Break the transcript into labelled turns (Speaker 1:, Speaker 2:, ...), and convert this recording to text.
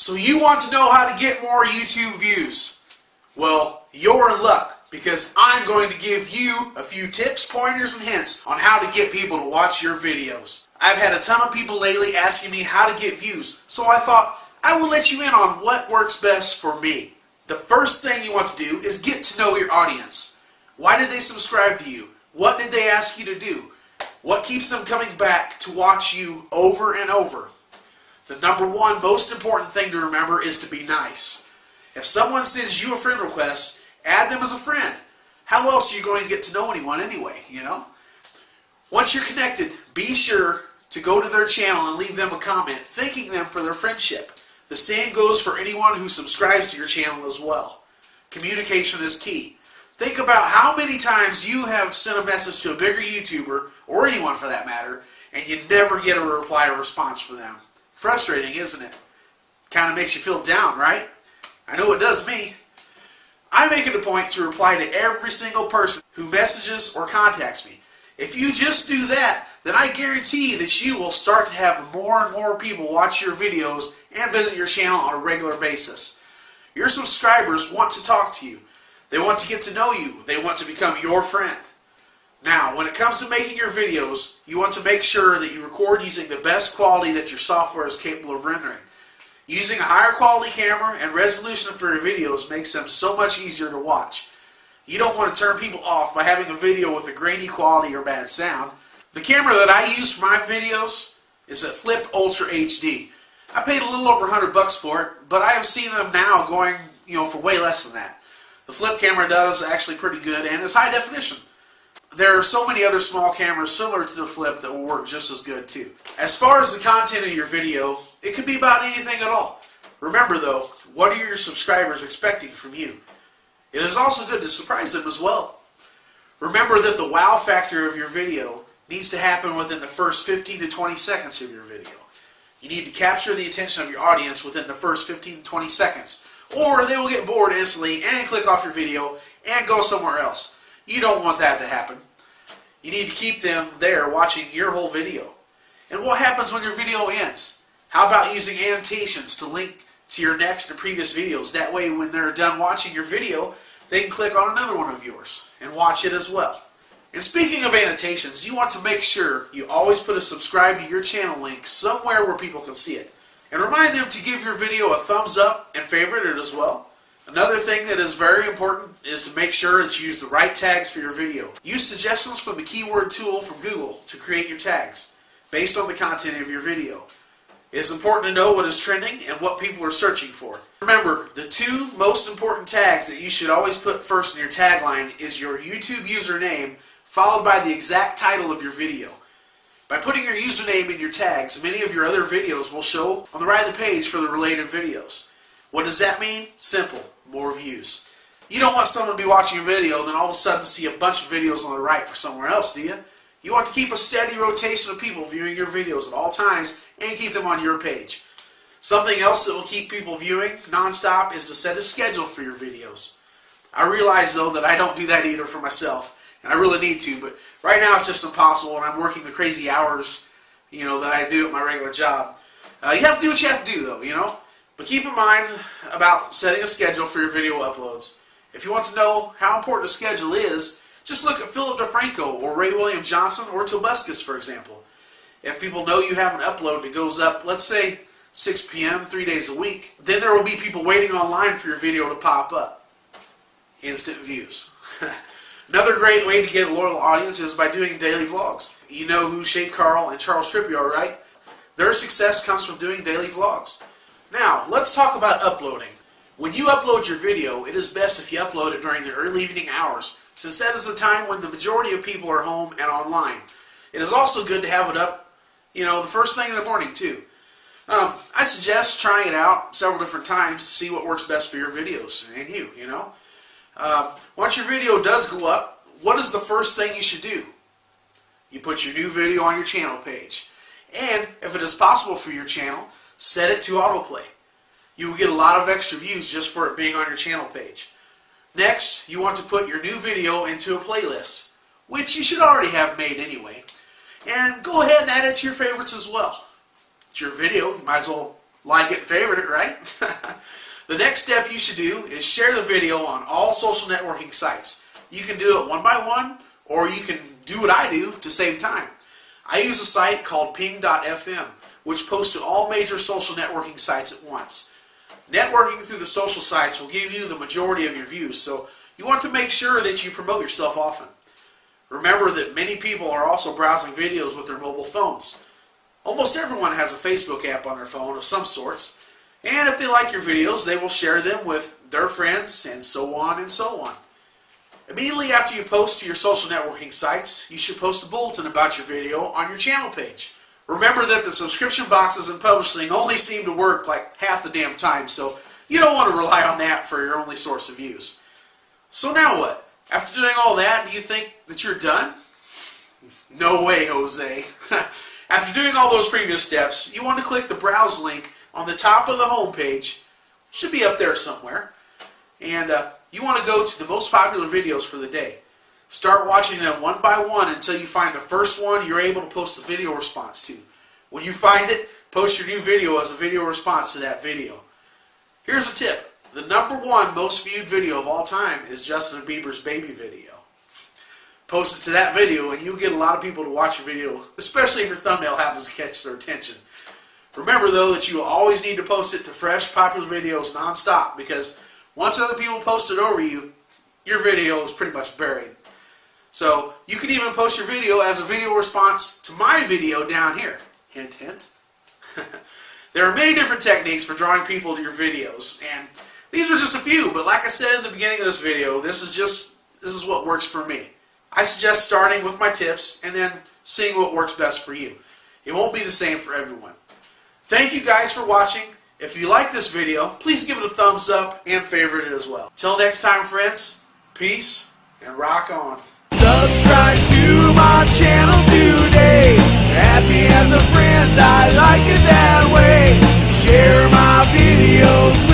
Speaker 1: So you want to know how to get more YouTube views? Well, you're in luck, because I'm going to give you a few tips, pointers, and hints on how to get people to watch your videos. I've had a ton of people lately asking me how to get views, so I thought I will let you in on what works best for me. The first thing you want to do is get to know your audience. Why did they subscribe to you? What did they ask you to do? What keeps them coming back to watch you over and over? The number one most important thing to remember is to be nice. If someone sends you a friend request, add them as a friend. How else are you going to get to know anyone anyway, you know? Once you're connected, be sure to go to their channel and leave them a comment thanking them for their friendship. The same goes for anyone who subscribes to your channel as well. Communication is key. Think about how many times you have sent a message to a bigger YouTuber, or anyone for that matter, and you never get a reply or response from them. Frustrating, isn't it? Kind of makes you feel down, right? I know it does me. I make it a point to reply to every single person who messages or contacts me. If you just do that, then I guarantee that you will start to have more and more people watch your videos and visit your channel on a regular basis. Your subscribers want to talk to you. They want to get to know you. They want to become your friend. Now, when it comes to making your videos, you want to make sure that you record using the best quality that your software is capable of rendering. Using a higher quality camera and resolution for your videos makes them so much easier to watch. You don't want to turn people off by having a video with a grainy quality or bad sound. The camera that I use for my videos is a Flip Ultra HD. I paid a little over $100 for it, but I have seen them now going, for way less than that. The Flip camera does actually pretty good and is high definition. There are so many other small cameras similar to the Flip that will work just as good too. As far as the content of your video, it could be about anything at all. Remember though, what are your subscribers expecting from you? It is also good to surprise them as well. Remember that the wow factor of your video needs to happen within the first 15 to 20 seconds of your video. You need to capture the attention of your audience within the first 15 to 20 seconds, or they will get bored instantly and click off your video and go somewhere else. You don't want that to happen. You need to keep them there watching your whole video. And what happens when your video ends? How about using annotations to link to your next and previous videos? That way when they're done watching your video, they can click on another one of yours and watch it as well. And speaking of annotations, you want to make sure you always put a subscribe to your channel link somewhere where people can see it. And remind them to give your video a thumbs up and favorite it as well. Another thing that is very important is to make sure that you use the right tags for your video. Use suggestions from the keyword tool from Google to create your tags based on the content of your video. It is important to know what is trending and what people are searching for. Remember, the two most important tags that you should always put first in your tagline is your YouTube username followed by the exact title of your video. By putting your username in your tags, many of your other videos will show on the right of the page for the related videos. What does that mean? Simple. More views. You don't want someone to be watching your video and then all of a sudden see a bunch of videos on the right for somewhere else, do you? You want to keep a steady rotation of people viewing your videos at all times and keep them on your page. Something else that will keep people viewing nonstop is to set a schedule for your videos. I realize though that I don't do that either for myself, and I really need to, but right now it's just impossible and I'm working the crazy hours, that I do at my regular job. You have to do what you have to do though, But keep in mind about setting a schedule for your video uploads. If you want to know how important a schedule is, just look at Philip DeFranco or Ray William Johnson or Tobuscus, for example. If people know you have an upload that goes up, let's say 6 p.m., 3 days a week, then there will be people waiting online for your video to pop up. Instant views. Another great way to get a loyal audience is by doing daily vlogs. You know who Shane Carl and Charles Trippy are, right? Their success comes from doing daily vlogs. Now, let's talk about uploading. When you upload your video, it is best if you upload it during the early evening hours, since that is the time when the majority of people are home and online. It is also good to have it up, the first thing in the morning too. I suggest trying it out several different times to see what works best for your videos and you. Once your video does go up, what is the first thing you should do? You put your new video on your channel page. And if it is possible for your channel, set it to autoplay. You will get a lot of extra views just for it being on your channel page. Next, you want to put your new video into a playlist, which you should already have made anyway. And go ahead and add it to your favorites as well. It's your video, you might as well Like it and favorite it, right? The next step you should do is share the video on all social networking sites. You can do it one by one, or you can do what I do to save time. I use a site called ping.fm, which posts to all major social networking sites at once. Networking through the social sites will give you the majority of your views, so you want to make sure that you promote yourself often. Remember that many people are also browsing videos with their mobile phones. Almost everyone has a Facebook app on their phone of some sorts, and if they like your videos, they will share them with their friends, and so on and so on. Immediately after you post to your social networking sites, you should post a bulletin about your video on your channel page. Remember that the subscription boxes and publishing only seem to work like half the damn time, so you don't want to rely on that for your only source of views. So now what? After doing all that, do you think that you're done? No way, Jose. After doing all those previous steps, you want to click the browse link on the top of the home page. Should be up there somewhere. And you want to go to the most popular videos for the day. Start watching them one by one until you find the first one you're able to post a video response to. When you find it, post your new video as a video response to that video. Here's a tip. The #1 most viewed video of all time is Justin Bieber's baby video. Post it to that video and you'll get a lot of people to watch your video, especially if your thumbnail happens to catch their attention. Remember though that you will always need to post it to fresh, popular videos non-stop, because once other people post it over you, your video is pretty much buried. So you can even post your video as a video response to my video down here. Hint, hint. There are many different techniques for drawing people to your videos, and these were just a few, but like I said in the beginning of this video, this is what works for me. I suggest starting with my tips and then seeing what works best for you. It won't be the same for everyone. Thank you guys for watching. If you like this video, please give it a thumbs up and favorite it as well. Till next time, friends, peace and rock on.
Speaker 2: Subscribe to my channel today. Add me as a friend, I like it that way. Share my videos.